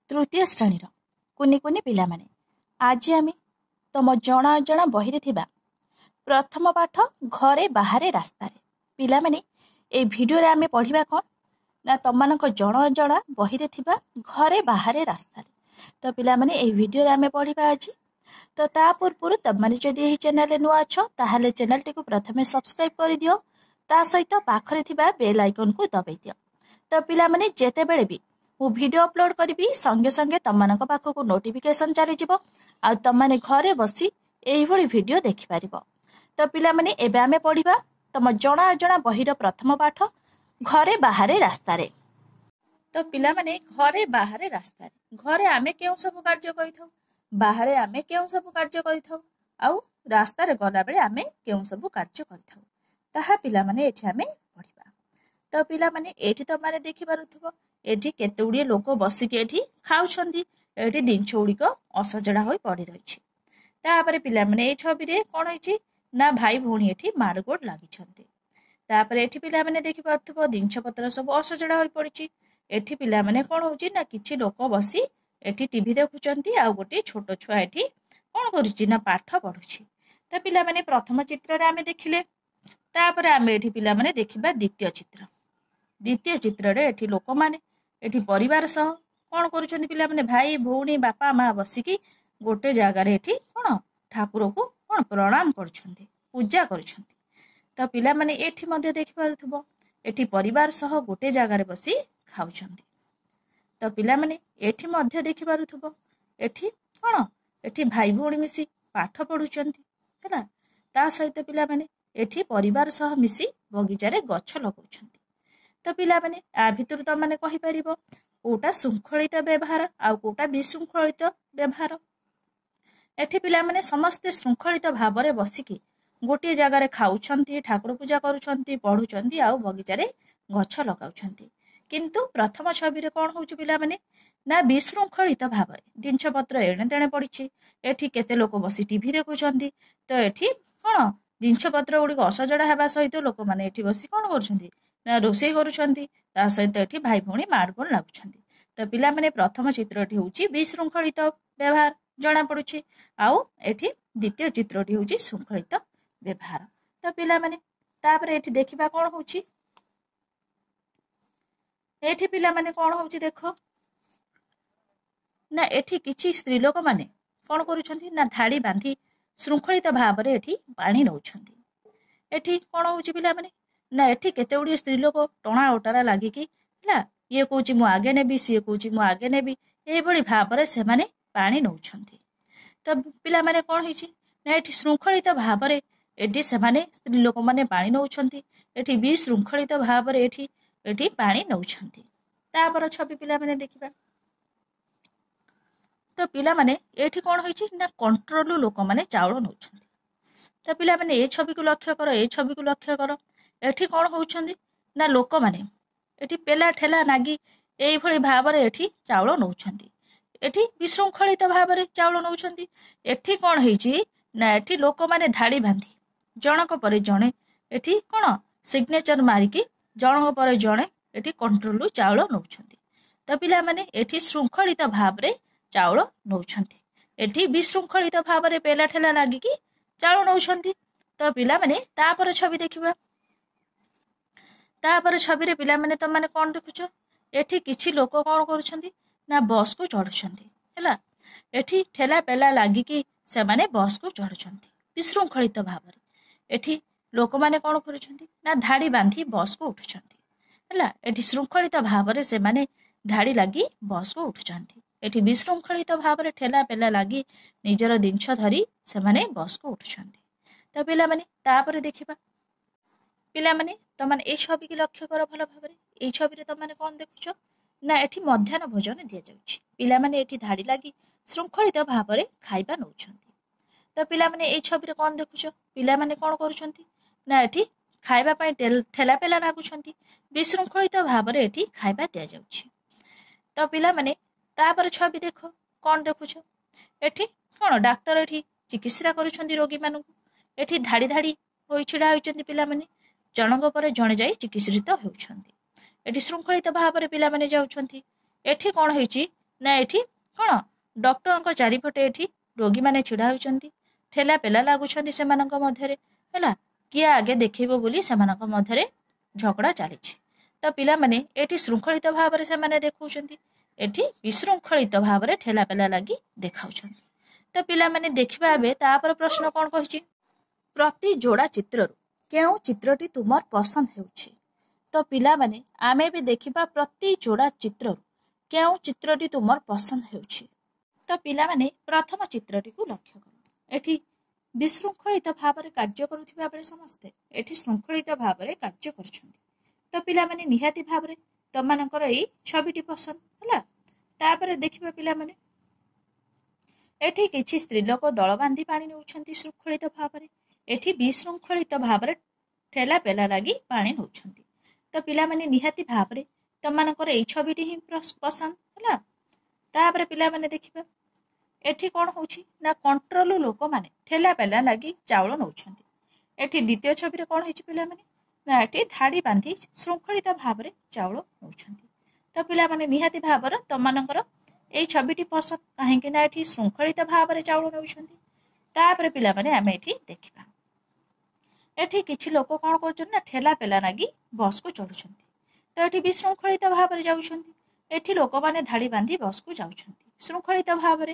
तृतीय श्रेणी कुनी कुनी पिला माने आज आम तुम जना अजणा बही थिबा प्रथम पाठ घरे बाहरे रास्तार पिला माने ए भिडियो रे आमे पढ़िबा कोन ना तमनक जण अजणा बही थिबा घरे बाहरे रास्तार। तो पिला माने ए भिडियो रे आमे पढ़िबा आज। तो ता पूर्व तुम माने जदि एही चैनल रे नुआ अछ ताहाले चैनल टी को प्रथमे सब्सक्राइब कर दियो ता सहित पाखरे थिबा बेल आइकन को दबाई दियो। तो पिला माने जेते बेले भी मु वीडियो अपलोड करी संगे संगे तमनक पाखक नोटिफिकेशन चली जिवो आ तमने घरे बसी एही भली वीडियो देखि परिबो। तो पिला माने एबे आमे पढ़िबा तम जणा अजणा बहिर प्रथम पाठ घरे बाहरे रास्तारे। तो पिला माने घरे बाहरे रास्तारे घरे आमे केउ सब कार्य करिथौ बाहरे आमे केउ सब कार्य करिथौ आउ रास्तारे गला बेले आमे केउ सब कार्य करिथौ ताहा पिला माने एठी आमे पढ़िबा। तो पिला माने एठी तो माने देखि पारुथबो एठी केते उड़िए लोक बसिके एठी खाउछंदी एठी दिनछ उड़िक असजड़ा होई पड़ी रहिछि। तापरे पिला माने ए छबि रे कोन होइछि ना भाई भौणी एठी मारगोड लागिछंती। तापरे एठी पिला माने देखि पारुथबो दिनछ पत्र सब असजड़ा होई पड़िछि। एठी पिला माने कोन होउछि ना किछि लोक बसी एठी टीवी देखुचंती आ गोटे छोट छुआ एठी कोन करिछि ना पाठ पढुछि। तो पिला माने प्रथम चित्र रे आमे देखिले तापरे आमे एठी पिला माने देखिबा द्वितीय चित्र। द्वितीय चित्र रे एठी लोक माने एठी परिवार सह कोन करूछंती पिला माने भाई भौणी बापा माँ बसिकी गोटे जगह रे एठी कोन ठाकुर को कोन प्रणाम करूछंती पूजा करूछंती। तो पिला माने एठी मध्ये देखि पारुथबो एठी परिवार सह गोटे जगह रे बसी खाउछंती। तो पिला माने एठी मध्ये देखि पारुथबो एठी कोन एठी भाई भौणी मिसी पाठ पढुछंती हैला। ता सहित पिला माने एठी परिवार सह मिसी बगीचा रे गछ लगाउछंती। तो पिला माने आ भितर तो माने कहि परिबो कोटा शृंखलित व्यवहार आ कोटा विशृंखलित व्यवहार। एठी पिला माने समस्त शृंखलित भाव रे बसिकी गोटे जगह रे खाउछंती ठाकुर पूजा करूछंती पढुछंती आ बगीचा रे गछ लगाउछंती। किंतु प्रथम छवि रे कोन होउछ पिला माने ना विशृंखलित भाव रे दिनछ पत्र एणे तेणे पड़िछि एठी केते लोक बसी टीवी देखुछंती। तो एठी कोन दिनछ पत्र गुडी असजड़ा हेबा सहित लोक माने एठी बसी कोन करूछंती ना रोषेई करूछंती ता सहित एठी भाई भौणी मारगोल लागुछंती। तो पिला माने प्रथम चित्रटी होउछि विशृंखलित व्यवहार जणा पडुछि आउ एठी द्वितीय चित्रटी होउछि शृंखलित व्यवहार। तो पिला माने तापरे एठी देखिबा कोन होउछि एठी पिला माने कोन होउछि देखो ना एठी किछि स्त्री लोक माने कोन करूछंती ना धाड़ी बांधी शृंखलित भाव रे एठी पानी नउछंती। एठी कोन होउछि पिला माने ना एठी केते उडी स्त्री लोक टणा ओटारा लागिकी हला ये कहूची मु आगे नेबी सी कहूची मु आगे नेबी एही भली भाव रे से माने पानी नउछंती। तो पिला माने कोन होइछि ना एठी शृंखलित भाव रे एठी से माने स्त्री लोक माने पानी नउछंती एठी विशृंखलित भाव रे एठी पानी नउछंती। तापर छवि पिला माने देखिबा। तो पिला माने एठी कोन होइछि ना कंट्रोल लोक माने चाउल नउछंती। तो पिला माने ए छवि को लक्ष्य करो ए छवि को लक्ष्य करो एठी कोन होउछंती ना लोक माने एठी पेला ठेला नागी एई भली भाव रे एठी चाउल नउछंती एठी विशृंखलित भाव रे चाउल नउछंती। एठी कोन हेछि ना एठी लोक माने धाड़ी बांधी जनक परे जणे एठी कोन सिग्नेचर मारिकी जनक परे जणे एठी कंट्रोल चाउल नउछंती। तो पिला माने एठी शृंखलित भाव रे चाउल नउछंती एठी विशृंखलित भाव रे पेला ठेला लागिकी चाउल नउछंती। तो पिला माने तापर छवि देखिबा। तापर छवि रे पिला माने त माने कोन देखुछ एठी किछि लोक कोन करूछंती ना बस को चढुछंती हैला। एठी ठेला पेला लागिकी से माने बस को चढुछंती विशृंखलित भाव रे एठी लोक माने कोन करूछंती ना धाड़ी बांधी बस को उठुछंती हैला। एठी शृंखलित भाव रे से माने धाड़ी लागी बस को उठुछंती एठी विशृंखलित भाव रे ठेला पेला लागी निजर दिनछ धरी से माने बस को उठुछंती। तो पिला माने तापर देखिबा पिला माने तमाने ए छवि की लक्ष्य कर भल भाव रे ए छवि रे तमाने कोन देखुछ ना एठी मध्याह्न भोजन दिया जाउछि पिला माने एठी धाड़ी लागी शृंखलित भाव रे खाइबा नउछंती। तो पिला माने ए छवि रे कोन देखुछ पिला माने कोन करूछंती ना एठी खाइबा पई ठेला पेला लागुछंती विशृंखलित भाव रे एठी खाइबा दिया जाउछि। तो पिला माने तापर छवि देखो कोन देखुछ एठी कोन डाक्टर एठी चिकित्सा करूछंती रोगी मानकु एठी धाड़ी धाड़ी होई छिडा होइछंती पिला माने जनक परे जणे जाई चिकित्सित हेउछंती एठी शृंखलित भाव रे पिला माने जाउछंती। एठी कोन होइछि ନା ଏଠି କ'ଣ ଡକ୍ଟରଙ୍କ ଚାରିପଟେ ଏଠି ରୋଗୀମାନେ ଛିଡ଼ା ହୋଇଛନ୍ତି, ଠେଲା ପେଲା ଲାଗୁଛନ୍ତି ସେମାନଙ୍କ ମଧ୍ୟରେ ହେଲା, କିଏ ଆଗେ ଦେଖେଇବ ବୋଲି ସେମାନଙ୍କ ମଧ୍ୟରେ ଝଗଡ଼ା ଚାଲିଛି। ତ ପିଲାମାନେ ଏଠି ଶୃଙ୍ଖଳିତ ଭାବରେ ସେମାନେ ଦେଖାଉଛନ୍ତି, ଏଠି ବିଶୃଙ୍ଖଳିତ ଭାବରେ ଠେଲା ପେଲା ଲାଗି ଦେଖାଉଛନ୍ତି। ତ ପିଲାମାନେ ଦେଖିବା ଏବେ ତାପରେ ପ୍ରଶ୍ନ କ'ଣ କହିଛି, ପ୍ରତି ଯୋଡ଼ା ଚିତ୍ରରୁ କେଉଁ ଚିତ୍ରଟି ତୁମର ପସନ୍ଦ ହେଉଛି? ତ ପିଲାମାନେ ଆମେ ବି ଦେଖିବା ପ୍ରତି ଯୋଡ଼ା ଚିତ୍ରରୁ କେଉଁ ଚିତ୍ରଟି ତୁମର ପସନ୍ଦ ହେଉଛି। ତ ପିଲାମାନେ ପ୍ରଥମ ଚିତ୍ରଟିକୁ ଲକ୍ଷ୍ୟ କର, ଏଠି ବିଶୃଙ୍ଖଳିତ ଭାବରେ କାର୍ଯ୍ୟ କରୁଥିବା ବେଳେ ସମସ୍ତେ ଏଠି ଶୃଙ୍ଖଳିତ ଭାବରେ କାର୍ଯ୍ୟ କରୁଛନ୍ତି। ତ ପିଲାମାନେ ନିହାତି ଭାବରେ ତମାନଙ୍କର ଏଇ ଛବିଟି ପସନ୍ଦ ହେଲା। ତାପରେ ଦେଖିବା ପିଲାମାନେ ଏଠି କିଛି ସ୍ତ୍ରୀ ଲୋକ ଦଳ ବାନ୍ଧି ପାଣି ନେଉଛନ୍ତି ଶୃଙ୍ଖଳିତ ଭାବରେ, ଏଠି ବିଶୃଙ୍ଖଳିତ ଭାବରେ ଠେଲା ପେଲା ଲାଗି ପାଣି ନେଉଛନ୍ତି। ତ ପିଲାମାନେ ନିହାତି ଭାବରେ ତମାନଙ୍କର ଏଇ ଛବିଟି ହିଁ ପସନ୍ଦ ହେଲା। ତାପରେ ପିଲାମାନେ ଦେଖିବା ଏଠି କ'ଣ ହେଉଛି ନା କଣ୍ଟ୍ରୋଲ ଲୋକମାନେ ଠେଲା ପେଲା ଲାଗି ଚାଉଳ ନେଉଛନ୍ତି। ଏଠି ଦ୍ୱିତୀୟ ଛବିରେ କ'ଣ ହେଇଛି ପିଲାମାନେ, ନା ଏଠି ଧାଡ଼ି ବାନ୍ଧି ଶୃଙ୍ଖଳିତ ଭାବରେ ଚାଉଳ ନେଉଛନ୍ତି। ତ ପିଲାମାନେ ନିହାତି ଭାବରେ ତମାନଙ୍କର ଏଇ ଛବିଟି ପସନ୍ଦ, କାହିଁକି ନା ଏଠି ଶୃଙ୍ଖଳିତ ଭାବରେ ଚାଉଳ ନେଉଛନ୍ତି। ତାପରେ ପିଲାମାନେ ଆମେ ଏଠି ଦେଖିବା ଏଠି କିଛି ଲୋକ କ'ଣ କରୁଛନ୍ତି ନା ଠେଲା ପେଲା ଲାଗି ବସ୍କୁ ଚଢ଼ୁଛନ୍ତି। ତ ଏଠି ବିଶୃଙ୍ଖଳିତ ଭାବରେ ଯାଉଛନ୍ତି, ଏଠି ଲୋକମାନେ ଧାଡ଼ି ବାନ୍ଧି ବସ୍କୁ ଯାଉଛନ୍ତି ଶୃଙ୍ଖଳିତ ଭାବରେ।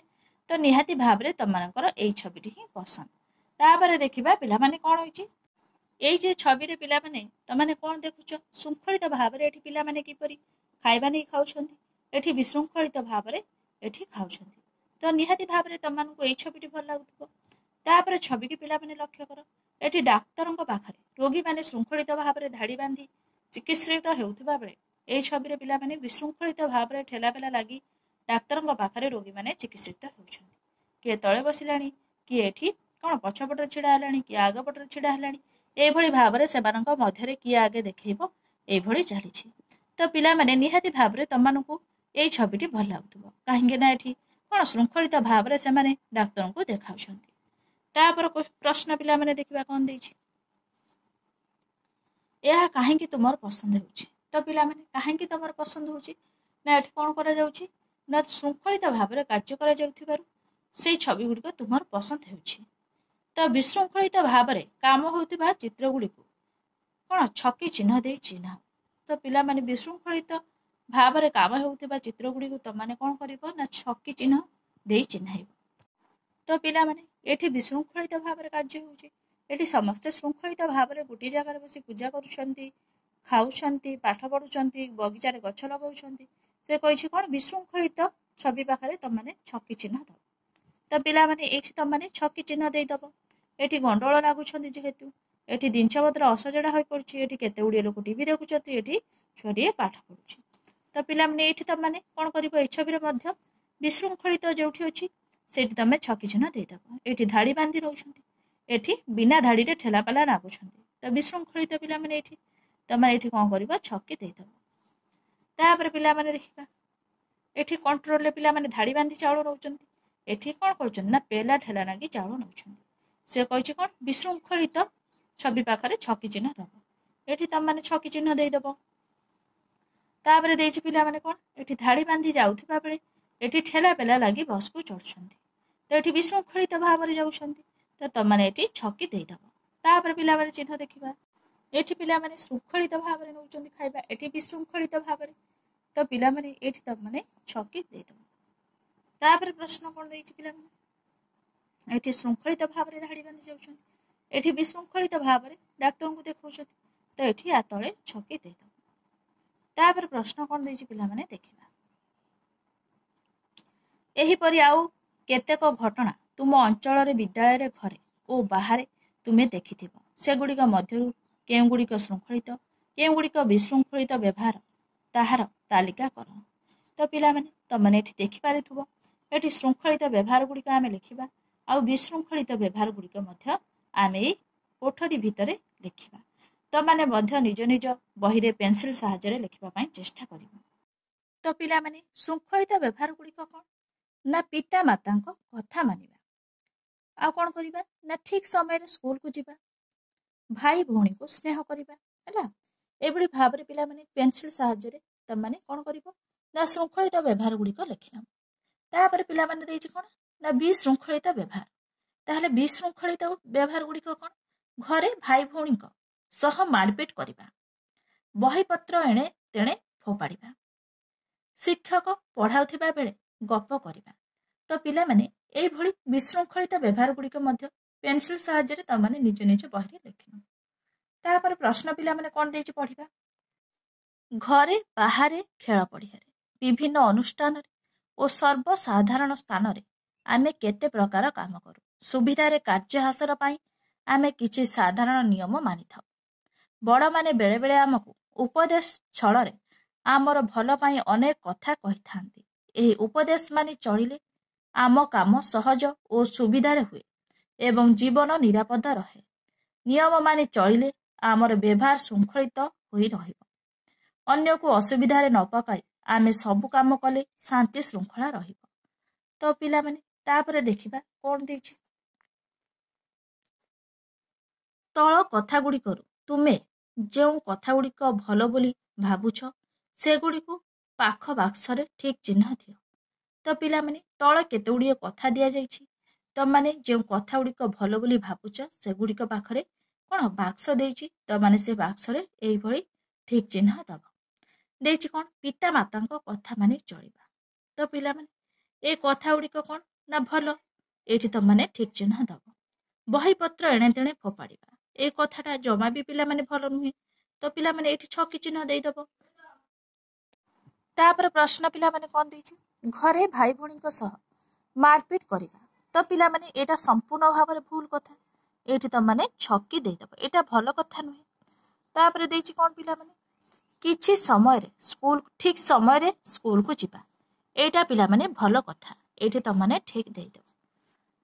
ତ ନିହାତି ଭାବରେ ତମାନଙ୍କର ଏଇ ଛବିଟି ହିଁ ପସନ୍ଦ। ତାପରେ ଦେଖିବା ପିଲାମାନେ କ'ଣ ହେଇଛି, ଏଇ ଯେ ଛବିରେ ପିଲାମାନେ ତମାନେ କ'ଣ ଦେଖୁଛ, ଶୃଙ୍ଖଳିତ ଭାବରେ ଏଠି ପିଲାମାନେ କିପରି ଖାଇବା ନେଇ ଖାଉଛନ୍ତି, ଏଠି ବିଶୃଙ୍ଖଳିତ ଭାବରେ ଏଠି ଖାଉଛନ୍ତି। ତ ନିହାତି ଭାବରେ ତମାନଙ୍କୁ ଏଇ ଛବିଟି ଭଲ ଲାଗୁଥିବ। ତାପରେ ଛବିକି ପିଲାମାନେ ଲକ୍ଷ୍ୟ କର, ଏଠି ଡାକ୍ତରଙ୍କ ପାଖରେ ରୋଗୀମାନେ ଶୃଙ୍ଖଳିତ ଭାବରେ ଧାଡ଼ି ବାନ୍ଧି ଚିକିତ୍ସିତ ହେଉଥିବା ବେଳେ ଏଇ ଛବିରେ ପିଲାମାନେ ବିଶୃଙ୍ଖଳିତ ଭାବରେ ଠେଲା ପେଲା ଲାଗି ଡାକ୍ତରଙ୍କ ପାଖରେ ରୋଗୀମାନେ ଚିକିତ୍ସିତ ହେଉଛନ୍ତି। କିଏ ତଳେ ବସିଲାଣି, କିଏ ଏଠି କ'ଣ ପଛପଟରେ ଛିଡ଼ା ହେଲାଣି, କିଏ ଆଗ ପଟରେ ଛିଡ଼ା ହେଲାଣି, ଏଇଭଳି ଭାବରେ ସେମାନଙ୍କ ମଧ୍ୟରେ କିଏ ଆଗେ ଦେଖେଇବ ଏଇଭଳି ଚାଲିଛି। ତ ପିଲାମାନେ ନିହାତି ଭାବରେ ତମାନଙ୍କୁ ଏଇ ଛବିଟି ଭଲ ଲାଗୁଥିବ, କାହିଁକି ନା ଏଠି କ'ଣ ଶୃଙ୍ଖଳିତ ଭାବରେ ସେମାନେ ଡାକ୍ତରଙ୍କୁ ଦେଖାଉଛନ୍ତି। ତାପରେ ପ୍ରଶ୍ନ ପିଲାମାନେ ଦେଖିବା କ'ଣ ଦେଇଛି, ଏହା କାହିଁକି ତୁମର ପସନ୍ଦ ହେଉଛି? ତ ପିଲାମାନେ କାହିଁକି ତମର ପସନ୍ଦ ହେଉଛି, ନା ଏଠି କ'ଣ କରାଯାଉଛି ନା ଶୃଙ୍ଖଳିତ ଭାବରେ କାର୍ଯ୍ୟ କରାଯାଉଥିବାରୁ ସେଇ ଛବି ଗୁଡ଼ିକ ତୁମର ପସନ୍ଦ ହେଉଛି। ତ ବିଶୃଙ୍ଖଳିତ ଭାବରେ କାମ ହେଉଥିବା ଚିତ୍ର ଗୁଡ଼ିକୁ କ'ଣ ଛକି ଚିହ୍ନ ଦେଇ ଚିହ୍ନାଅ। ତ ପିଲାମାନେ ବିଶୃଙ୍ଖଳିତ ଭାବରେ କାମ ହେଉଥିବା ଚିତ୍ର ଗୁଡ଼ିକୁ ତମାନେ କ'ଣ କରିବ ନା ଛକି ଚିହ୍ନ ଦେଇ ଚିହ୍ନାଇବ। ତ ପିଲାମାନେ ଏଠି ବିଶୃଙ୍ଖଳିତ ଭାବରେ କାର୍ଯ୍ୟ ହେଉଛି, ଏଠି ସମସ୍ତେ ଶୃଙ୍ଖଳିତ ଭାବରେ ଗୋଟିଏ ଜାଗାରେ ବସି ପୂଜା କରୁଛନ୍ତି, ଖାଉଛନ୍ତି, ପାଠ ପଢୁଛନ୍ତି, ବଗିଚାରେ ଗଛ ଲଗାଉଛନ୍ତି। ସେ କହିଛି କ'ଣ ବିଶୃଙ୍ଖଳିତ ଛବି ପାଖରେ ତମାନେ ଛକି ଚିହ୍ନ ଦବ। ତ ପିଲାମାନେ ଏଠି ତମାନେ ଛକି ଚିହ୍ନ ଦେଇଦବ। ଏଠି ଗଣ୍ଡଗୋଳ ଲାଗୁଛନ୍ତି ଯେହେତୁ ଏଠି ଜିନିଷପତ୍ର ଅସଜଡ଼ା ହୋଇପଡୁଛି, ଏଠି କେତେ ଗୁଡ଼ିଏ ଲୋକ ଟିଭି ଦେଖୁଛନ୍ତି, ଏଠି ଛୁଆଟିଏ ପାଠ ପଢୁଛି। ତ ପିଲାମାନେ ଏଇଠି ତମାନେ କ'ଣ କରିବ, ଏଇ ଛବିରେ ମଧ୍ୟ ବିଶୃଙ୍ଖଳିତ ଯୋଉଠି ଅଛି ସେଇଠି ତମେ ଛକି ଚିହ୍ନ ଦେଇଦବ। ଏଠି ଧାଡ଼ି ବାନ୍ଧି ରହୁଛନ୍ତି, ଏଠି ବିନା ଧାଡ଼ିରେ ଠେଲା ପେଲା ଲାଗୁଛନ୍ତି। ତ ବିଶୃଙ୍ଖଳିତ ପିଲାମାନେ ଏଠି ତମେ ଏଠି କ'ଣ କରିବ, ଛକି ଦେଇଦବ। ତାପରେ ପିଲାମାନେ ଦେଖିବା ଏଠି କଣ୍ଟ୍ରୋଲରେ ପିଲାମାନେ ଧାଡ଼ି ବାନ୍ଧି ଚାଉଳ ନେଉଛନ୍ତି, ଏଠି କ'ଣ କରୁଛନ୍ତି ନା ପେଲା ଠେଲା ଲାଗି ଚାଉଳ ନେଉଛନ୍ତି। ସେ କହିଛି କ'ଣ ବିଶୃଙ୍ଖଳିତ ଛବି ପାଖରେ ଛକି ଚିହ୍ନ ଦବ, ଏଠି ତମମାନେ ଛକି ଚିହ୍ନ ଦେଇଦବ। ତାପରେ ଦେଇଛି ପିଲାମାନେ କ'ଣ, ଏଠି ଧାଡ଼ି ବାନ୍ଧି ଯାଉଥିବା ବେଳେ ଏଠି ଠେଲା ପେଲା ଲାଗି ବସ୍କୁ ଚଢ଼ୁଛନ୍ତି, ତ ଏଠି ବିଶୃଙ୍ଖଳିତ ଭାବରେ ଯାଉଛନ୍ତି, ତ ତମାନେ ଏଠି ଛକି ଦେଇଦବ। ତାପରେ ପିଲାମାନେ ଚିହ୍ନ ଦେଖିବା, ଏଠି ପିଲାମାନେ ଶୃଙ୍ଖଳିତ ଭାବରେ ନେଉଛନ୍ତି ଖାଇବା, ଏଠି ବିଶୃଙ୍ଖଳିତ ଭାବରେ, ତ ପିଲାମାନେ ଏଠି ତମାନେ ଛକି ଦେଇଦବ। ତାପରେ ପ୍ରଶ୍ନ କ'ଣ ଦେଇଛି ପିଲାମାନେ, ଏଠି ଶୃଙ୍ଖଳିତ ଭାବରେ ଧାଡ଼ି ବାନ୍ଧି ଯାଉଛନ୍ତି, ଏଠି ବିଶୃଙ୍ଖଳିତ ଭାବରେ ଡାକ୍ତରଙ୍କୁ ଦେଖାଉଛନ୍ତି, ତ ଏଠି ଆ ତଳେ ଛକି ଦେଇଦବ। ତାପରେ ପ୍ରଶ୍ନ କ'ଣ ଦେଇଛି ପିଲାମାନେ ଦେଖିବା, ଏହିପରି ଆଉ କେତେକ ଘଟଣା ତୁମ ଅଞ୍ଚଳରେ ବିଦ୍ୟାଳୟରେ ଘରେ ଓ ବାହାରେ ତୁମେ ଦେଖିଥିବ, ସେଗୁଡ଼ିକ ମଧ୍ୟରୁ କେଉଁଗୁଡ଼ିକ ଶୃଙ୍ଖଳିତ, କେଉଁଗୁଡ଼ିକ ବିଶୃଙ୍ଖଳିତ ବ୍ୟବହାର ତାହାର ତାଲିକା କର। ତ ପିଲାମାନେ ତମାନେ ଏଠି ଦେଖିପାରୁଥିବ, ଏଠି ଶୃଙ୍ଖଳିତ ବ୍ୟବହାର ଗୁଡ଼ିକ ଆମେ ଲେଖିବା, ଆଉ ବିଶୃଙ୍ଖଳିତ ବ୍ୟବହାର ଗୁଡ଼ିକ ମଧ୍ୟ ଆମେ ଏଇ କୋଠରୀ ଭିତରେ ଲେଖିବା। ତମାନେ ମଧ୍ୟ ନିଜ ନିଜ ବହିରେ ପେନସିଲ ସାହାଯ୍ୟରେ ଲେଖିବା ପାଇଁ ଚେଷ୍ଟା କରିବ। ତ ପିଲାମାନେ ଶୃଙ୍ଖଳିତ ବ୍ୟବହାର ଗୁଡ଼ିକ କ'ଣ, ନା ପିତା ମାତାଙ୍କ କଥା ମାନିବା, ଆଉ କ'ଣ କରିବା ନା ଠିକ୍ ସମୟରେ ସ୍କୁଲକୁ ଯିବା, ଭାଇ ଭଉଣୀକୁ ସ୍ନେହ କରିବା ହେଲା। ଏଭଳି ଭାବରେ ପିଲାମାନେ ପେନସିଲ ସାହାଯ୍ୟରେ ତମାନେ କ'ଣ କରିବ ନା ଶୃଙ୍ଖଳିତ ବ୍ୟବହାର ଗୁଡ଼ିକ ଲେଖିନେବ। तापर पिलामाने देइछि कोन ना विशृंखलित व्यवहार। ताहले विशृंखलित व्यवहार गुड़िक कौन? घरे भाई भौणी सह मारपिट करवा, बहीपत्र एणे तेणे फोपाड़ा, शिक्षक पढ़ाउथिबा बेले गप करवा। तो पिला माने एई भली विशृंखलित व्यवहार गुड़िक मध्य पेंसिल साहाय्य रे तमाने निज निज बही लिखिन। तापर प्रश्न पिला माने कोन देइछि पढ़िबा? घरे बाहरे खेल पड़ियारे विभिन्न अनुष्ठान और सर्वसाधारण स्थान रे आमे केते प्रकार काम करू। सुविधारे कार्य हासिल पाई आमे किछि साधारण नियम मानि थाउ। बड़ माने बेले बेले आमको उपदेश छଳରେ आमर भल पाई अनेक कथा कहि थांती। एही उपदेश मानि चलिले आम काम सहज और सुविधारे हुए एवं जीवन निरापद रहे। नियम मानि चलिले आमर व्यवहार शृंखलित होई रहिब। अन्य को असुविधारे न पकाई आमे सबु काम कले शांति श्रृंखला रहिब। तो पिला माने तापरे देखिबा कोन देछि। तळ कथा गुडी करू तुमे जो कथा गुड़िक भल बोली भावुछ सेगुड़िक पाख बाक्सरे ठीक चिन्ह दियो। तो पिला माने तळ केते गुड़िए कथा दिया जाइछि। तो माने जो कथा गुड़िक भल बोली भावुछ सेगुड़िक पाखरे कोन बाक्स देइछि। तो माने से बाक्सरे एई भली ठीक चिन्ह दब देइछि कोन पिता मातांको कथा माने चलिबा। तो पिला माने ए कथा गुड़िक कोन ना भल एठी तो माने ठीक चिन्ह दब। बही पत्र एणे तेणे फोपाड़िबा ए कथाटा जमा भी पिला माने भल नुहे। तो पिला माने एठी छकी चिन्ह देई दब। तापर प्रश्न पिला माने कोन देइछि? घरे भाई भौणी सह मारपीट करिबा। तो पिला माने एटा संपूर्ण भाव भूल कथा एठी तो माने छकी देई दब। एटा भल कथा नुहे। तापर देइछि कोन पिला माने किछि समय रे स्कूल ठीक समय रे स्कूल को जिबा एटा पिला माने भल कथा एठी तो माने ठीक देई दब।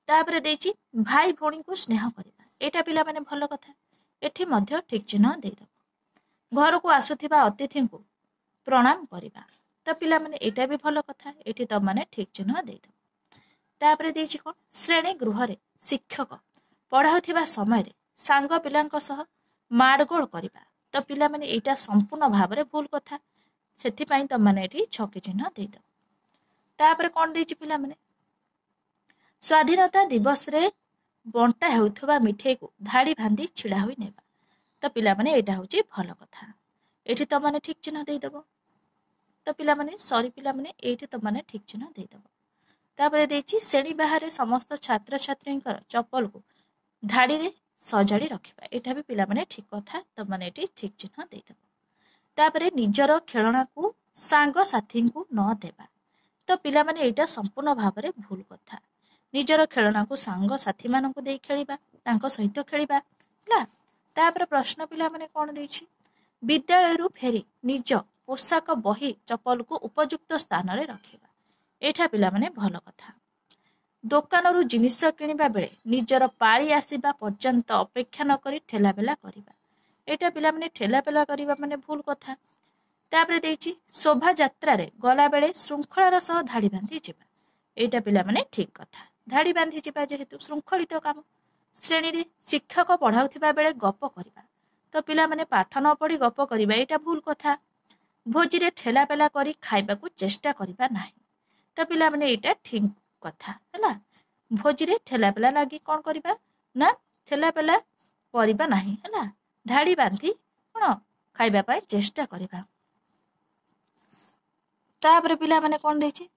तापर देइछि भाई भौणी को स्नेह करिबा एटा पिला माने भल कथा एठी मध्य ठीक चिन्ह देई दब। घर को आसुथिबा अतिथि को प्रणाम करिबा तो पिला माने एटा भी भल कथा एठी तो माने ठीक चिन्ह देई दब। तापर देइछि कोन श्रेणी गृह रे शिक्षक पढ़ाउथिबा समय रे सांग पिलांको सह मारगोल करिबा तो पिला माने एटा संपूर्ण भाव रे भूल कथा सेथि पई तो माने एठी छकी चिन्ह देई दब। तापर कोन देइछि पिला माने स्वाधीनता दिवस रे बंटा हेउथबा मिठाई को धाड़ी बांधी छिड़ा होई नेबा तो पिला माने एटा होची भल कथा एठी तो माने ठीक चिन्ह देई दब। तो पिला माने सॉरी पिला माने एठी तो माने ठीक चिन्ह देई दब। तापर देइछि श्रेणी बाहर समस्त छात्र छात्रींकर चप्पल को धाड़ी रे सजाड़ी रखिबा एटा भी पिला माने ठीक कथा तो माने एठी ठीक चिन्ह देई दब। तापर निजर खेलना को सांग साथी को न देबा तो पिला माने एटा संपूर्ण भाव रे भूल कथा निजर खेलना को सांग साथी मान को दे खेलिबा तांको सहित खेलिबा हला। तापर प्रश्न पिला माने कोन देइछि विद्यालय रु फेरी निज पोशाक बही चप्पल को उपयुक्त स्थान रे रखिबा एठा पिला माने भल कथा। दुकान रु जिनिस किनिबा बेले निजर पाळी आसीबा पर्यंत अपेक्षा न करी ठेला बेला करिबा एटा पिला माने ठेला बेला करिबा माने भूल कथा। तापर देइछि शोभा यात्रा रे गला बेले श्रृंखलार सह धाड़ी बांधी जिबा एटा पिला माने ठीक कथा धाड़ी बांधी जिबा जेहेतु श्रृंखलित काम। श्रेणी रे शिक्षक पढ़ाउथिबा बेले गप करिबा तो पिला माने पाठ न पढ़ी गप करिबा एटा भूल कथा। भोजी रे ठेला पेला करी खाइबा को चेष्टा करिबा नाही तो पिला माने एटा ठीक कथा हला। भोजी रे ठेला पेला लागी कोन करिबा ना ठेला पेला करिबा नाही हला धाड़ी बांधी कोन खाइबा पाई चेष्टा करिबा। तापर पिला माने कोन देछि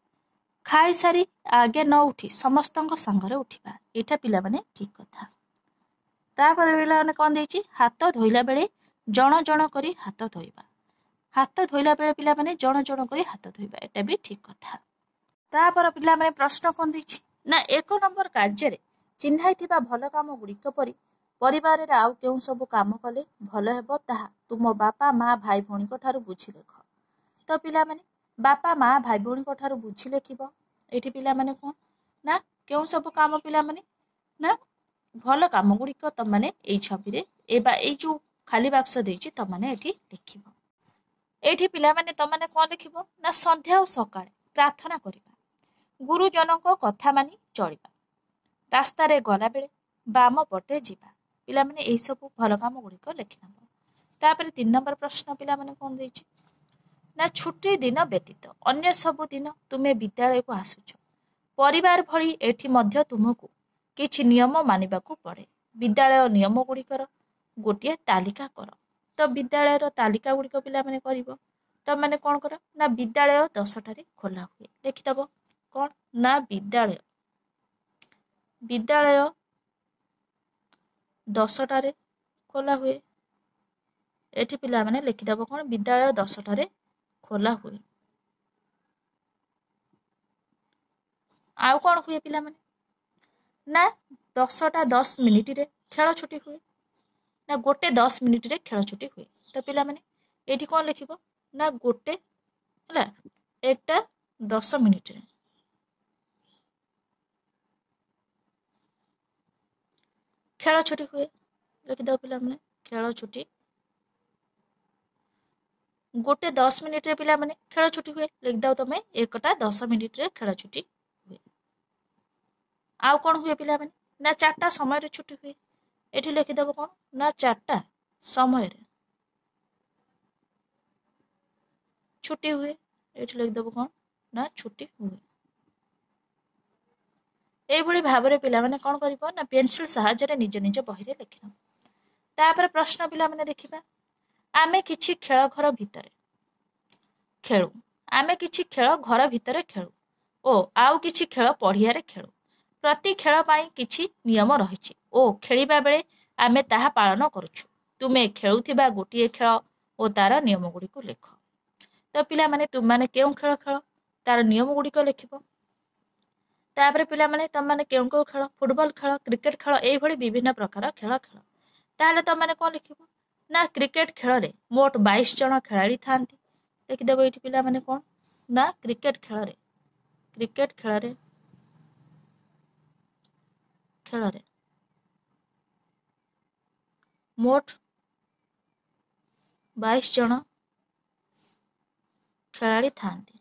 खाई सारी आगे न उठी समस्तଙ୍କ संगरे उठिबा एटा पिला माने ठीक कथा। तापर पिला माने कोन देछि हाथ धोइला बेले जण जण करी हाथ धोइबा हाथ धोइला बेले पिला माने जण जण करी हाथ धोइबा एटा भी ठीक कथा। तापर पिला माने प्रश्न कोन देछि ना 1 नंबर कार्य रे चिन्हाइथिबा भल काम गुड़िक परी परिवार रे आउ केउ सब काम कले भल हेबो ताहा तुम बापा माँ भाई भौणी को ठारू बुझी लेख। तो पिला माने बापा माँ भाई भौणी को ठारू बुझी लेखिबो एठी पिला माने कोन ना केउ सब काम पिला माने ना भल काम गुड़िक त माने एई छवि रे एबा एई जो खाली बाक्स देछि त माने एठी लिखिबो। एठी पिला माने त माने कोन लिखिबो ना संध्या और सकाळे प्रार्थना करिबा गुरुजन को कथा मानी चलिबा रास्ता रे गला बेले बाम पटे जिबा पिला माने एई सब भल काम गुड़िक लिखि नबो। तापर 3 नंबर प्रश्न पिला माने कोन देछि ना छुट्टी दिन व्यतीत अन्य सब दिन तुमे विद्यालय को आसुछ परिवार भली एठी मध्य तुमको किछि नियम मानिबाकू पड़े। विद्यालय नियम गुड़िकर गोटे तालिका कर। तो विद्यालय तालिका गुड़िक पिला माने करिवो। तो माने कौन कर ना विद्यालय 10टारे खोला हुए लिखिदब कौन ना विद्यालय 10टारे खोला हुए। एठी पिला माने लिखिदब कौन विद्यालय 10टारे खोला हुए। आउ कौन हुए पिला माने ना 10टा 10 मिनिट रे खेल छुट्टी हुए ना गोटे 10 मिनिट रे खेल छुट्टी हुए। तो पिला माने एठी कौन लिखिबो ना गोटे हला एकटा 10 मिनिट रे खेल छुट्टी हुए लिखिदो पिला माने खेल छुट्टी गोटे 10 मिनिट रे पिला माने खेल छुट्टी हुए लिखिदो तमे एकटा 10 मिनिट रे खेल छुट्टी हुए। आउ कौन हुए पिला माने ना 4टा समय रे छुट्टी हुए। एठी लिखिदब कौन ना 4टा समय रे छुट्टी हुए। एठी लिखिदब कौन ना छुट्टी हुए। एभली भाबरे पिला माने कौन करिवो ना पेंसिल सहायता निज निज बही रे लिखिनो। तापर प्रश्न पिला माने देखिबा आमे किछि खेल घर भितरे खेलु। आमे किछि खेल घर भितरे खेलु ओ आउ किछि खेल पढ़िया रे खेलु। प्रति खेल पाई किछि नियम रहिछि ओ खेलिबा बेले आमे ताहा पालन करूछु। तुमे खेलुथिबा गोटिए खेल ओ तार नियम गुड़िक लिख। तो पिला माने तुम माने केउ खेल खेल तार नियम गुड़िक लिखिबो। तापर पिला माने तुम माने केउ केउ खेल फुटबॉल खेल क्रिकेट खेल एई भली विभिन्न प्रकार खेल खेल। ताहले तुम माने कोन लिखिबो ना क्रिकेट खेल रे मोट 22 जन खेलाड़ी थांती। लिखिदेबो एठी पिला माने कोन ना क्रिकेट खेल रे मोट 22 जन खेलाड़ी थांती।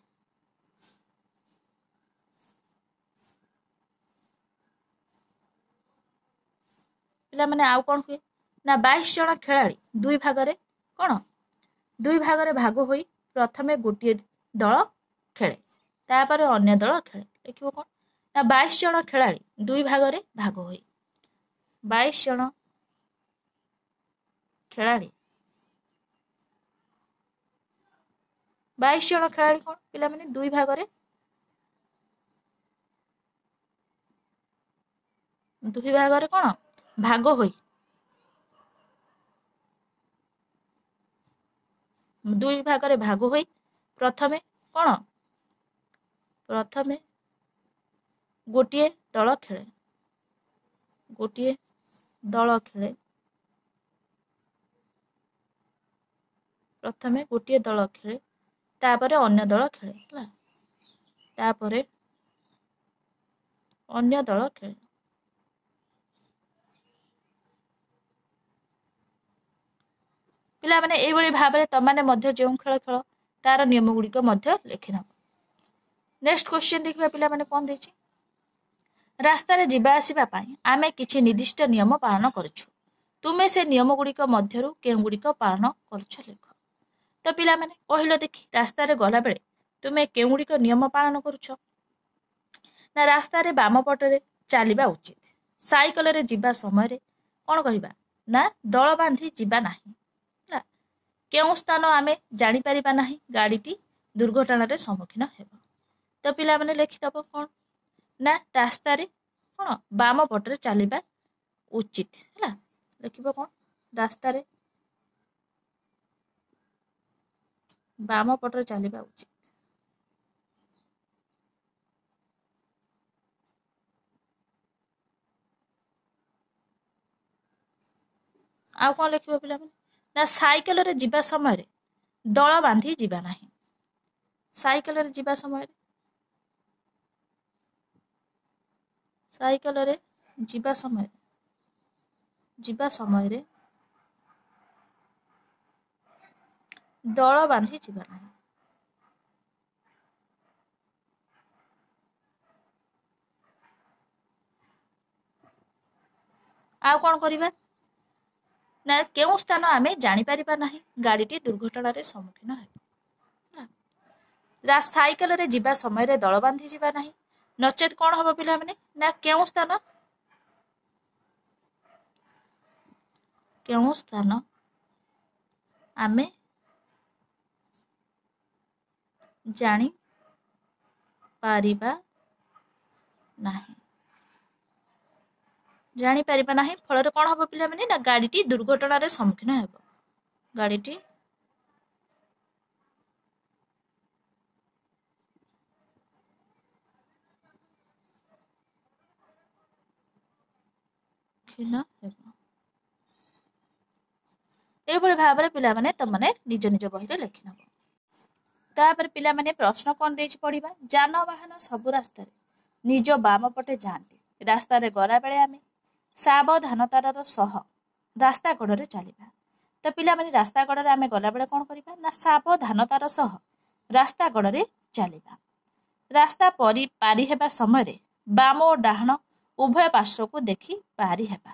पिला माने आउ कोन हुए ना 22 जन खेलाड़ी दुई भागरे कोन दुई भागरे भाग होई प्रथमे गोटिए दल खेले तापर अन्य दल खेले। लिखिबो कोन ना 22 जन खेलाड़ी दुई भागरे भाग होई 22 जन खेलाड़ी 22 जन खेलाड़ी कोन पिला माने दुई भागरे कोन भाग होई दुई भागरे भाग होई प्रथमे कोन प्रथमे गोटिए दल खेले प्रथमे गोटिए दल खेले तापर अन्य दल खेले तापर अन्य दल खेले। पिला माने एई भली भाबरे तमाने मध्य जेउ खेल खेल तार नियम गुड़िक मध्य लिखि नब। नेक्स्ट क्वेश्चन देखिबा पिला माने कोन देछि रास्ता रे जिबा आसीबा पाई आमे किछि निर्दिष्ट नियम पालन करूछु। तुमे से नियम गुड़िक मध्यरु केउ गुड़िक पालन करूछ लिख। तो पिला माने कहिलो देखि रास्ता रे गला बेले तुमे केउ गुड़िक नियम पालन करूछ ना रास्ता रे बाम पटरे चलिबा उचित। साइकल रे जिबा समय रे कोन करिबा ना दल बांधी जिबा नाही। केउ स्थान आमे जानि परिबा नाही गाड़ीटी दुर्घटना रे सम्मुखीन हेबो। तो पिला माने लिखिदब कोन ना रास्ता रे कोन बाम पटरे चलिबा उचित हैला। लिखिबो कोन रास्ता रे बाम पटरे चलिबा उचित। आउ कोन लिखिबो पिला माने ना साइकल रे जिबा समय रे दल बांधी जिबा नाही। साइकल रे जिबा समय रे दल बांधी जिबा नाही। आउ कोन करिबा ना केउ स्थान आमे जानि परिबा नाही गाड़ीटी दुर्घटना रे सम्मुखीन हेबो। साइकल रे जिबा समय रे दल बांधी जिबा नाही नचेत कौन हम पिला माने ना केउ स्थान आमे जानी पारिबा नाही जानी पारिबा नाही फल कौन हम पिला माने ना गाड़ीटी दुर्घटना सम्मुखीन हेब गाड़ीटी खिन हेब एभଳି भाବରେ ପିଲାମାନେ ତମାନେ ନିଜ ନିଜ ବହିରେ ଲେଖି ନେବ। ତାପରେ ପିଲାମାନେ ପ୍ରଶ୍ନ କଣ ଦେଇଛି ପଢିବା। ଯାନବାହନ ସବୁ ରାସ୍ତାରେ ନିଜ ବାମ ପଟେ ଯାଆନ୍ତି। ରାସ୍ତାରେ ଗଲାବେଳେ ଆମେ ସାବଧାନତାର ସହ ରାସ୍ତା କଡ଼ରେ ଚାଲିବା। ତ ପିଲାମାନେ ରାସ୍ତା କଡ଼ରେ ଆମେ ଗଲାବେଳେ କଣ କରିବା ନା ସାବଧାନତାର ସହ ରାସ୍ତା କଡ଼ରେ ଚାଲିବା। ରାସ୍ତା ପାରି ହେବା ସମୟରେ ବାମ ଓ ଡାହାଣ ଉଭୟ ପାର୍ଶ୍ୱକୁ ଦେଖି ପାରି ହେବା।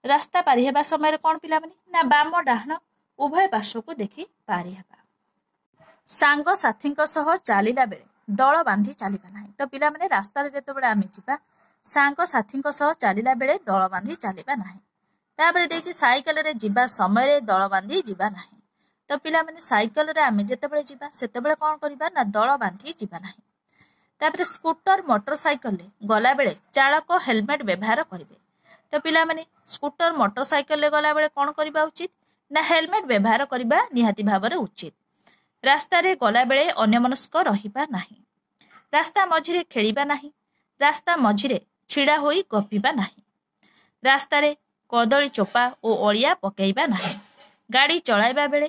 ରାସ୍ତା ପାରି ହେବା ସମୟରେ କଣ ପିଲାମାନେ ନା ବାମ ଡାହାଣ ଉଭୟ ପାର୍ଶ୍ୱକୁ ଦେଖି ପାରି ହେବା। ସାଙ୍ଗସାଥୀଙ୍କ ସହ ଚାଲିଲା ବେଳେ ଦଳ ବାନ୍ଧି ଚାଲିବା ନାହିଁ। ତ ପିଲାମାନେ ରାସ୍ତାରେ ଯେତେବେଳେ ଆମେ ଯିବା ସାଙ୍ଗସାଥୀଙ୍କ ସହ ଚାଲିଲା ବେଳେ ଦଳ ବାନ୍ଧି ଚାଲିବା ନାହିଁ। ତାପରେ ଦେଇଛି ସାଇକେଲରେ ଯିବା ସମୟରେ ଦଳ ବାନ୍ଧି ଯିବା ନାହିଁ। ତ ପିଲାମାନେ ସାଇକେଲରେ ଆମେ ଯେତେବେଳେ ଯିବା ସେତେବେଳେ କଣ କରିବା ନା ଦଳ ବାନ୍ଧି ଯିବା ନାହିଁ। ତାପରେ ସ୍କୁଟର ମୋଟର ସାଇକେଲରେ ଗଲାବେଳେ ଚାଳକ ହେଲମେଟ ବ୍ୟବହାର କରିବେ। ତ ପିଲାମାନେ ସ୍କୁଟର ମୋଟର ସାଇକେଲରେ ଗଲାବେଳେ କଣ କରିବା ଉଚିତ ନା ହେଲମେଟ ବ୍ୟବହାର କରିବା ନିହାତି ଭାବରେ ଉଚିତ। ରାସ୍ତାରେ ଗଲାବେଳେ ଅନ୍ୟମନସ୍କ ରହିବା ନାହିଁ। ରାସ୍ତା ମଝିରେ ଖେଳିବା ନାହିଁ। ରାସ୍ତା ମଝିରେ ଛିଡ଼ା ହୋଇ ଗପିବା ନାହିଁ। ରାସ୍ତାରେ କଦଳୀ ଚୋପା ଓ ଅଳିଆ ପକାଇବା ନାହିଁ। ଗାଡ଼ି ଚଳାଇବା ବେଳେ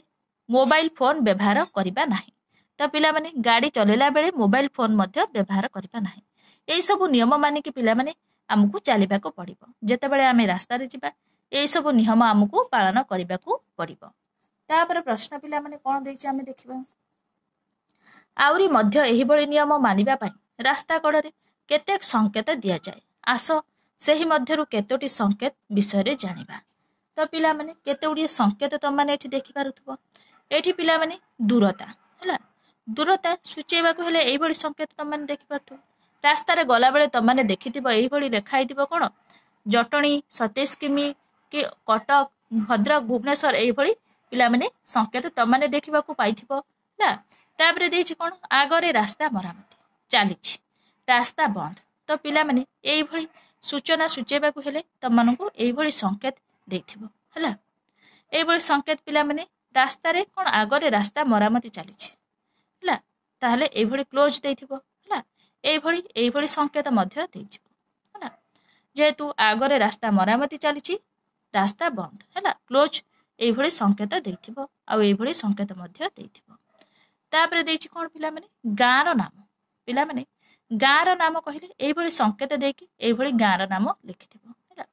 ମୋବାଇଲ ଫୋନ ବ୍ୟବହାର କରିବା ନାହିଁ। ତ ପିଲାମାନେ ଗାଡ଼ି ଚଲେଇଲା ବେଳେ ମୋବାଇଲ ଫୋନ ମଧ୍ୟ ବ୍ୟବହାର କରିବା ନାହିଁ। ଏହିସବୁ ନିୟମ ମାନିକି ପିଲାମାନେ ଆମକୁ ଚାଲିବାକୁ ପଡ଼ିବ। ଯେତେବେଳେ ଆମେ ରାସ୍ତାରେ ଯିବା ଏହିସବୁ ନିୟମ ଆମକୁ ପାଳନ କରିବାକୁ ପଡ଼ିବ। ତାପରେ ପ୍ରଶ୍ନ ପିଲାମାନେ କଣ ଦେଇଛି ଆମେ ଦେଖିବା। ଆହୁରି ମଧ୍ୟ ଏହିଭଳି ନିୟମ ମାନିବା ପାଇଁ ରାସ୍ତା କଡ଼ରେ କେତେକ ସଂକେତ ଦିଆଯାଏ। ଆସ ସେହି ମଧ୍ୟରୁ କେତୋଟି ସଂକେତ ବିଷୟରେ ଜାଣିବା। ତ ପିଲାମାନେ କେତେ ଗୁଡ଼ିଏ ସଂକେତ ତମାନେ ଏଠି ଦେଖିପାରୁଥିବ। ଏଠି ପିଲାମାନେ ଦୂରତା ହେଲା ଦୂରତା ସୂଚେଇବାକୁ ହେଲେ ଏଇଭଳି ସଂକେତ ତମାନେ ଦେଖିପାରୁଥିବ। ରାସ୍ତାରେ ଗଲାବେଳେ ତମାନେ ଦେଖିଥିବ ଏଇଭଳି ଲେଖା ହେଇଥିବ କଣ ଜଟଣୀ 27 କିମି କି କଟକ ଭଦ୍ରକ ଭୁବନେଶ୍ୱର ଏଇଭଳି ପିଲାମାନେ ସଂକେତ ତମାନେ ଦେଖିବାକୁ ପାଇଥିବ ହେଲା। ତାପରେ ଦେଇଛି କଣ ଆଗରେ ରାସ୍ତା ମରାମତି ଚାଲିଛି ରାସ୍ତା ବନ୍ଦ। ତ ପିଲାମାନେ ଏଇଭଳି ସୂଚନା ସୂଚେଇବାକୁ ହେଲେ ତମାନଙ୍କୁ ଏଇଭଳି ସଂକେତ ଦେଇଥିବ ହେଲା। ଏଇଭଳି ସଂକେତ ପିଲାମାନେ ରାସ୍ତାରେ କଣ ଆଗରେ ରାସ୍ତା ମରାମତି ଚାଲିଛି ହେଲା ତାହେଲେ ଏଇଭଳି କ୍ଲୋଜ ଦେଇଥିବ ହେଲା। ଏଇଭଳି ସଂକେତ ମଧ୍ୟ ଦେଇଯିବ ହେଲା। ଯେହେତୁ ଆଗରେ ରାସ୍ତା ମରାମତି ଚାଲିଛି ରାସ୍ତା ବନ୍ଦ ହେଲା କ୍ଲୋଜ ଏଇଭଳି ସଂକେତ ଦେଇଥିବ ଆଉ ଏଇଭଳି ସଂକେତ ମଧ୍ୟ ଦେଇଥିବ। ତାପରେ ଦେଇଛି କଣ ପିଲାମାନେ ଗାଁର ନାମ। ପିଲାମାନେ ଗାଁର ନାମ କହିଲେ ଏଇଭଳି ସଂକେତ ଦେଇକି ଏଇଭଳି ଗାଁର ନାମ ଲେଖିଥିବ ହେଲା।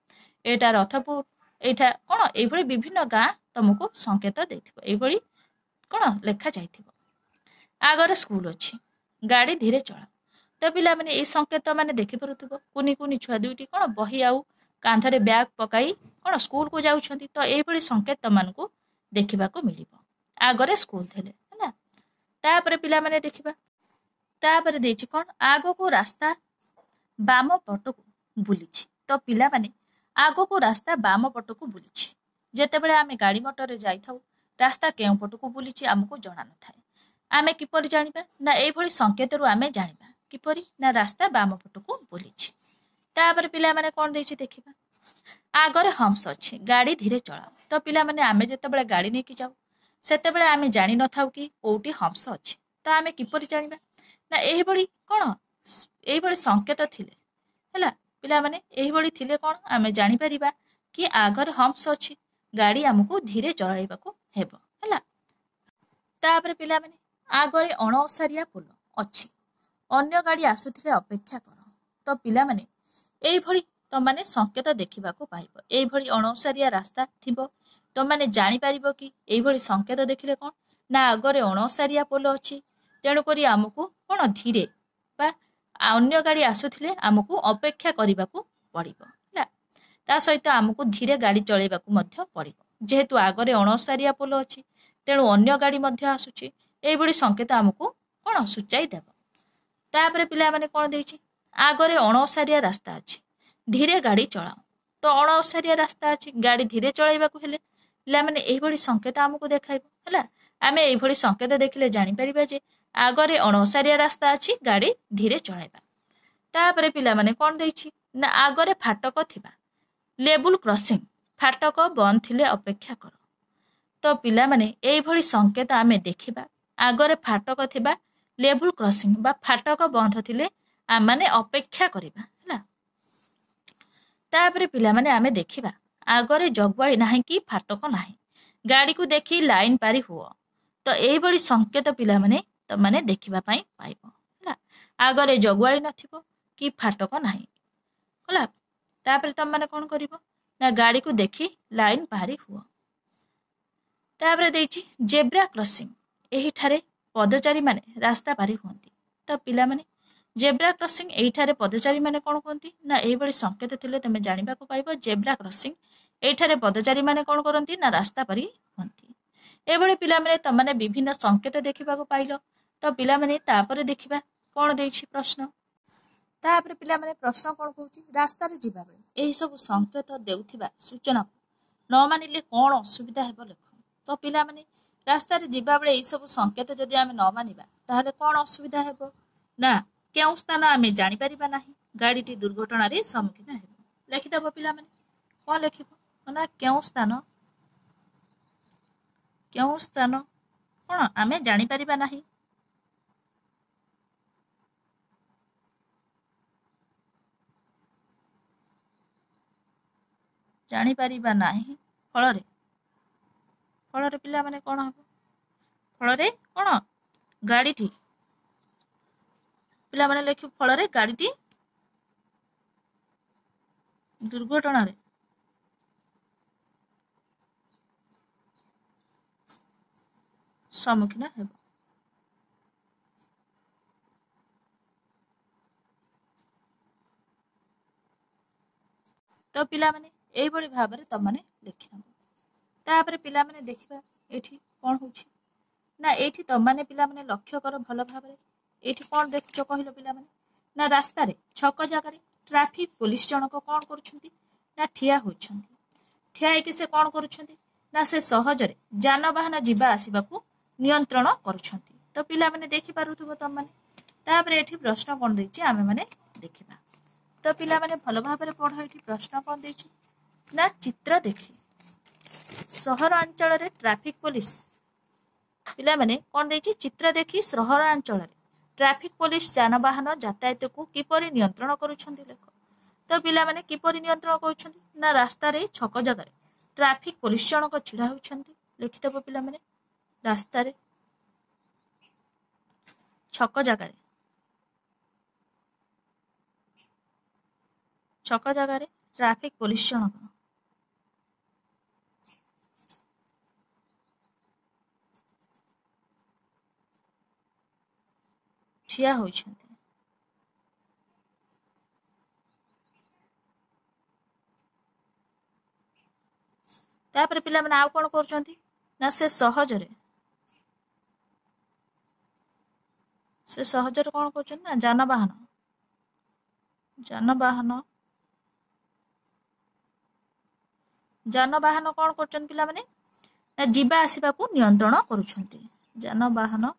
ଏଇଟା ରଥପୁର ଏଇଟା କଣ ଏଇଭଳି ବିଭିନ୍ନ ଗାଁ ତମକୁ ସଂକେତ ଦେଇଥିବ। ଏଇଭଳି କଣ ଲେଖା ଯାଇଥିବ। ଆଗରେ ସ୍କୁଲ ଅଛି ଗାଡ଼ି ଧୀରେ ଚଳାଅ। ତ ପିଲାମାନେ ଏଇ ସଂକେତ ମାନେ ଦେଖିପାରୁଥିବ। କୁନି କୁନି ଛୁଆ ଦୁଇଟି କଣ ବହି ଆଉ କାନ୍ଧରେ ବ୍ୟାଗ ପକାଇ କଣ ସ୍କୁଲକୁ ଯାଉଛନ୍ତି। ତ ଏଇଭଳି ସଂକେତ ତମାନଙ୍କୁ ଦେଖିବାକୁ ମିଳିବ ଆଗରେ ସ୍କୁଲ ଥିଲେ ହେଲା। ତାପରେ ପିଲାମାନେ ଦେଖିବା। ତାପରେ ଦେଇଛି କଣ ଆଗକୁ ରାସ୍ତା ବାମ ପଟକୁ ବୁଲିଛି। ତ ପିଲାମାନେ ଆଗକୁ ରାସ୍ତା ବାମ ପଟକୁ ବୁଲିଛି। ଯେତେବେଳେ ଆମେ ଗାଡ଼ି ମଟରରେ ଯାଇଥାଉ ରାସ୍ତା କେଉଁ ପଟକୁ ବୁଲିଛି ଆମକୁ ଜଣା ନଥାଏ। ଆମେ କିପରି ଜାଣିବା ନା ଏଇଭଳି ସଂକେତରୁ ଆମେ ଜାଣିବା କିପରି ନା ରାସ୍ତା ବାମ ପଟକୁ ବୁଲିଛି। ତାପରେ ପିଲାମାନେ କଣ ଦେଇଛି ଦେଖିବା। ଆଗରେ ହମ୍ସ ଅଛି ଗାଡ଼ି ଧୀରେ ଚଳାଅ। ତ ପିଲାମାନେ ଆମେ ଯେତେବେଳେ ଗାଡ଼ି ନେଇକି ଯାଉ ସେତେବେଳେ ଆମେ ଜାଣିନଥାଉ କି କୋଉଠି ହମ୍ସ ଅଛି। ତ ଆମେ କିପରି ଜାଣିବା ନା ଏଇଭଳି କଣ ଏଇଭଳି ସଂକେତ ଥିଲେ ହେଲା। ପିଲାମାନେ ଏଇଭଳି ଥିଲେ କଣ ଆମେ ଜାଣିପାରିବା କି ଆଗରେ ହମ୍ସ ଅଛି ଗାଡ଼ି ଆମକୁ ଧୀରେ ଚଳାଇବାକୁ ହେବ ହେଲା। ତାପରେ ପିଲାମାନେ ଆଗରେ ଅଣଓସାରିଆ ପୋଲ ଅଛି ଅନ୍ୟ ଗାଡ଼ି ଆସୁଥିଲେ ଅପେକ୍ଷା କର। ତ ପିଲାମାନେ ଏଇଭଳି ତମାନେ ସଂକେତ ଦେଖିବାକୁ ପାଇବ। ଏଇଭଳି ଅଣଓସାରିଆ ରାସ୍ତା ଥିବ ତମାନେ ଜାଣିପାରିବ କି ଏଇଭଳି ସଂକେତ ଦେଖିଲେ କଣ ନା ଆଗରେ ଅଣଓସାରିଆ ପୋଲ ଅଛି ତେଣୁକରି ଆମକୁ କଣ ଧୀରେ ବା ଅନ୍ୟ ଗାଡ଼ି ଆସୁଥିଲେ ଆମକୁ ଅପେକ୍ଷା କରିବାକୁ ପଡ଼ିବ ହେଲା। ତା ସହିତ ଆମକୁ ଧୀରେ ଗାଡ଼ି ଚଳେଇବାକୁ ମଧ୍ୟ ପଡ଼ିବ। ଯେହେତୁ ଆଗରେ ଅଣଓସାରିଆ ପୋଲ ଅଛି ତେଣୁ ଅନ୍ୟ ଗାଡ଼ି ମଧ୍ୟ ଆସୁଛି। ଏଇଭଳି ସଂକେତ ଆମକୁ କଣ ସୂଚାଇ ଦେବ। ତାପରେ ପିଲାମାନେ କଣ ଦେଇଛି आगरे अणओसारिया रास्ता अच्छी धीरे गाड़ी चलाओ तो अणओसारिया रास्ता अच्छी गाड़ी धीरे चलैबाकू हेले पिलामाने एहिभଳି संकेत आमको देखाइबो हैला आमे एहिभଳି संकेत देखिले जानि परिबा जे आगरे अणओसारिया रास्ता अच्छी गाड़ी धीरे चलाइबा तापरे पिलामाने कोन देइछि ना आगरे फाटक थिबा लेवल क्रॉसिंग फाटक बंद थिले अपेक्षा कर तो पिलामाने एहिभଳି संकेत आमे देखिबा आगरे फाटक थिबा लेवल क्रॉसिंग बा फाटक बंद थिले आमाने अपेक्षा करिबा हैला तापरे पिलामाने आमे देखिबा आगरे जगवाली नाही कि फाटक नाही गाड़ी को देखी लाइन पारी हुओ तो एहिभଳି संकेत पिलामाने तमाने देखिबा पई पाइबो हैला आगरे जगवाली नथिबो कि फाटक नाही होला तापरे तमाने कोन करिवो ना गाड़ी को देखी लाइन पारी हुओ तापरे देइछि जेब्रा क्रॉसिंग एही ठारे पदचारी माने रास्ता पारी हुंती तो पिला माने जेब्रा क्रॉसिंग एही ठारे पदचारी माने कोन कहंती ना एही संकेत थिले तमे जानिबा को पाइबो जेब्रा क्रॉसिंग एही ठारे पदचारी माने कोन करंती ना रास्ता पारी हुंती एभଳି पिला माने तमाने विभिन्न संकेत देखिबा को पाइलो तो पिला माने तापरे देखिबा कोन देइछि प्रश्न तापरे पिला माने प्रश्न कोन कहूची रास्ता रे जिबा बेले एही सब संकेत देउथिबा सूचना न मानिले कोन असुविधा हेबो लेख तो पिला माने रास्ता रे जिबा बेले एही सब संकेत जदि आमे न मानिबा ताहले कोन असुविधा हेबो ना केउ स्थान आमे जानि परिबा नाही गाड़ीटी दुर्घटना रे सम्मुखीन हेबो लेखि दबो पिला माने कोन लेखिबो ना केउ स्थान कोन आमे जानि परिबा नाही जानि परिबा नाही फଳରେ पिला माने कोन हबो फଳରେ कोन गाड़ीटी पिला माने लेखि फଳରେ गाड़ीटी दुर्घटना रे सम्मुखीन हेबो तो पिला माने एही बड़ी भाबरे तमाने लिखि नबो तापरे पिला माने देखिबा एठी कोन होछि ना एठी तमाने पिला माने लक्ष्य कर भलो भाबरे एठी कोन देखुछो कहिलो पिला माने ना रास्ता रे छक जगह रे ट्रैफिक पुलिस जनक कोन करूछंती ना ठिया होछंती ठिया हेकि से कोन करूछंती ना से सहजरे जानवाहन जीवा आसीबा को नियंत्रण करूछंती तो पिला माने देखि पारुथबो तमाने तापरे एठी प्रश्न कोन दैछि आमे माने देखिबा तो पिला माने भलो भाबरे पढो एठी प्रश्न कोन दैछि ना चित्र देखि सहर अंचल रे ट्रैफिक पुलिस पिला माने कोन दैछि चित्र देखि सहर अंचल रे ट्रैफिक पुलिस जानवाहन यातायात को किपरि नियंत्रण करूछंती देखो तो पिला माने किपरि नियंत्रण करूछंती ना रास्ता रे छक जगह रे ट्रैफिक पुलिस जनक छिड़ा होछंती लिखितबो पिला माने रास्ता रे छक जगह रे ट्रैफिक पुलिस जनक ठिया होइछंती तापर पिला माने आउ कोन करछंती ना से सहजरे कोन करछन ना जानवाहन कोन करछन पिला माने ना जीवा आसीबा को नियंत्रण करूछंती जानवाहन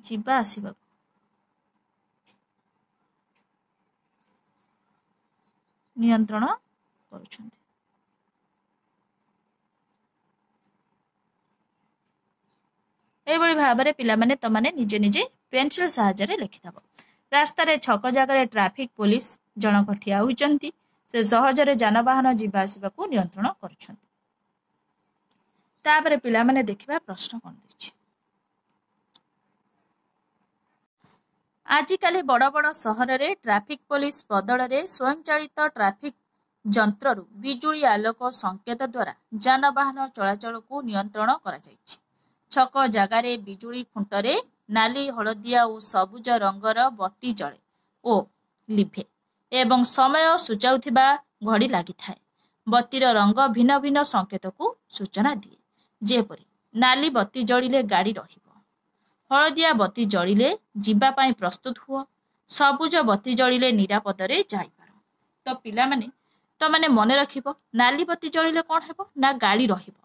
जीवा आसीबा नियंत्रण करूछंती एभଳି भाबरे पिला माने तमाने निजे निजे पेंसिल सहायरे लिखिथबो रास्ता रे छक जगह रे ट्रैफिक पुलिस जनक ठिया होइचंती से सहजरे जानवाहन जीवा आसीबा को नियंत्रण करूछंती तापरे पिला माने देखिबा प्रश्न कोन दैछि आजिकाली बड़ बड़ सहर रे ट्रैफिक पुलिस बदल रे स्वयंचालित ट्रैफिक जंत्ररु बिजुली आलोक संकेत द्वारा जानवाहन चलाचल को नियंत्रण करा जाइछि छक जगार बिजुली खुंटरे नाली हलदिया और सबुज रंगर बत्ती जले ओ लिभे एवं समय सूचाउथिबा घड़ी लागि थाए बत्तीर रंग भिन्न भिन्न संकेत को सूचना दिए जेपरि नाली बत्ती जलिले गाड़ी रहिबो हलदिया बत्ती जलिले जीवा पाई प्रस्तुत हुओ ସବୁଜ ବତି ଜଳିଲେ ନିରାପଦରେ ଯାଇପାର। ତ ପିଲାମାନେ ତମାନେ ମନେ ରଖିବ, ନାଲି ବତି ଜଳିଲେ କ'ଣ ହେବ ନା ଗାଡ଼ି ରହିବ।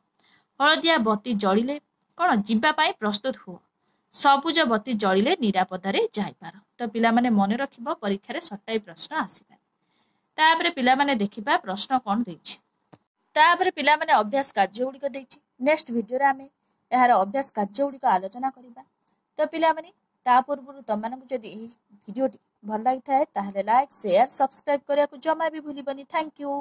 ହଳଦିଆ ବତି ଜଳିଲେ କ'ଣ ଯିବା ପାଇଁ ପ୍ରସ୍ତୁତ ହୁଅ। ସବୁଜ ବତି ଜଳିଲେ ନିରାପଦରେ ଯାଇପାର। ତ ପିଲାମାନେ ମନେ ରଖିବ, ପରୀକ୍ଷାରେ ସଟାଇ ପ୍ରଶ୍ନ ଆସିପାରେ। ତାପରେ ପିଲାମାନେ ଦେଖିବା ପ୍ରଶ୍ନ କ'ଣ ଦେଇଛି। ତାପରେ ପିଲାମାନେ ଅଭ୍ୟାସ କାର୍ଯ୍ୟ ଗୁଡ଼ିକ ଦେଇଛି। ନେକ୍ସଟ ଭିଡ଼ିଓରେ ଆମେ ଏହାର ଅଭ୍ୟାସ କାର୍ଯ୍ୟ ଗୁଡ଼ିକ ଆଲୋଚନା କରିବା। ତ ପିଲାମାନେ ତା ପୂର୍ବରୁ ତମମାନଙ୍କୁ ଯଦି ଏହି ଭିଡ଼ିଓଟି ଭଲ ଲାଗିଥାଏ ତାହେଲେ ଲାଇକ୍, ସେୟାର, ସବସ୍କ୍ରାଇବ୍ କରିବାକୁ ଜମା ବି ଭୁଲିବନି। Thank you.